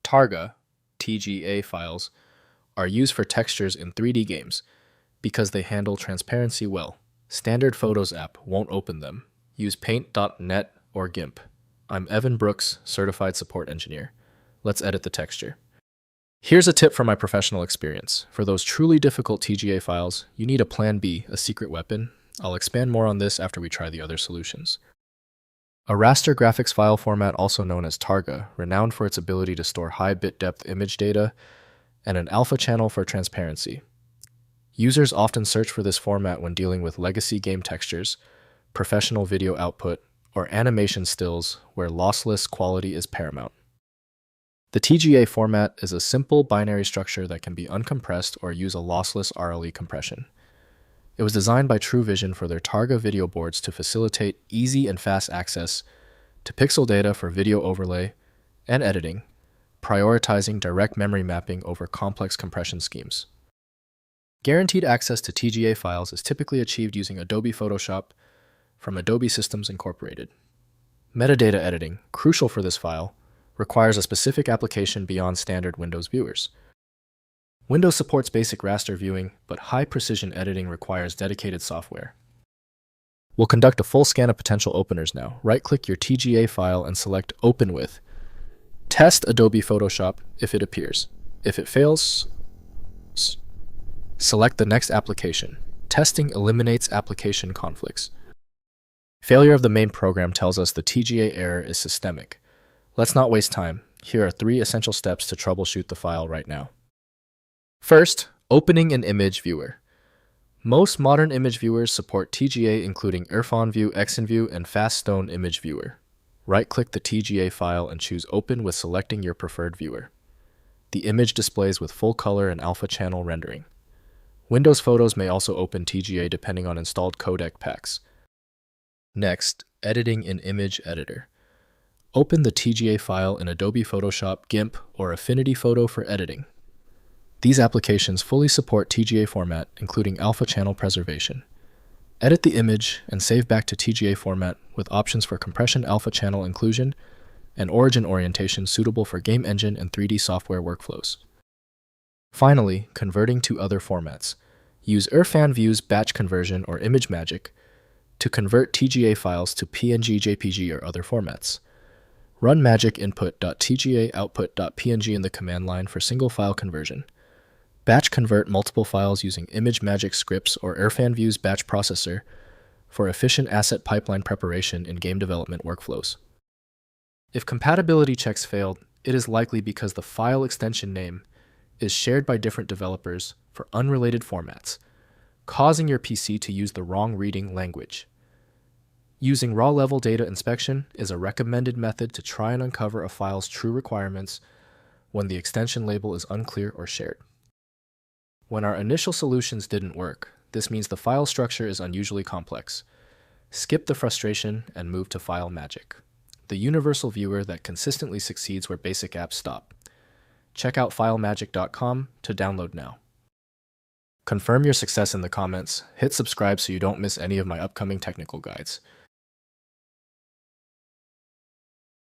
TARGA, TGA files, are used for textures in 3D games because they handle transparency well. Standard Photos app won't open them. Use Paint.net or GIMP. I'm Evan Brooks, Certified Support Engineer. Let's edit the texture. Here's a tip from my professional experience. For those truly difficult TGA files, you need a plan B, a secret weapon. I'll expand more on this after we try the other solutions. A raster graphics file format, also known as TARGA, renowned for its ability to store high bit depth image data, and an alpha channel for transparency. Users often search for this format when dealing with legacy game textures, professional video output, or animation stills where lossless quality is paramount. The TGA format is a simple binary structure that can be uncompressed or use a lossless RLE compression. It was designed by Truevision for their TARGA video boards to facilitate easy and fast access to pixel data for video overlay and editing, prioritizing direct memory mapping over complex compression schemes. Guaranteed access to TGA files is typically achieved using Adobe Photoshop from Adobe Systems Incorporated. Metadata editing, crucial for this file, requires a specific application beyond standard Windows viewers. Windows supports basic raster viewing, but high-precision editing requires dedicated software. We'll conduct a full scan of potential openers now. Right-click your TGA file and select Open With. Test Adobe Photoshop if it appears. If it fails, select the next application. Testing eliminates application conflicts. Failure of the main program tells us the TGA error is systemic. Let's not waste time. Here are 3 essential steps to troubleshoot the file right now. First, opening an image viewer. Most modern image viewers support TGA, including IrfanView, ExinView, and FastStone Image Viewer. Right-click the TGA file and choose Open with selecting your preferred viewer. The image displays with full color and alpha channel rendering. Windows Photos may also open TGA depending on installed codec packs. Next, editing in Image Editor. Open the TGA file in Adobe Photoshop, GIMP, or Affinity Photo for editing. These applications fully support TGA format, including alpha channel preservation. Edit the image and save back to TGA format with options for compression alpha channel inclusion and origin orientation suitable for game engine and 3D software workflows. Finally, converting to other formats. Use IrfanView's batch conversion or ImageMagick to convert TGA files to PNG, JPG, or other formats. Run magic input.tga output.png in the command line for single file conversion. Batch convert multiple files using ImageMagick scripts or IrfanView's batch processor for efficient asset pipeline preparation in game development workflows. If compatibility checks failed, it is likely because the file extension name is shared by different developers for unrelated formats, causing your PC to use the wrong reading language. Using raw-level data inspection is a recommended method to try and uncover a file's true requirements when the extension label is unclear or shared. When our initial solutions didn't work, this means the file structure is unusually complex. Skip the frustration and move to File Magic, the universal viewer that consistently succeeds where basic apps stop. Check out FileMagick.com to download now. Confirm your success in the comments. Hit subscribe so you don't miss any of my upcoming technical guides.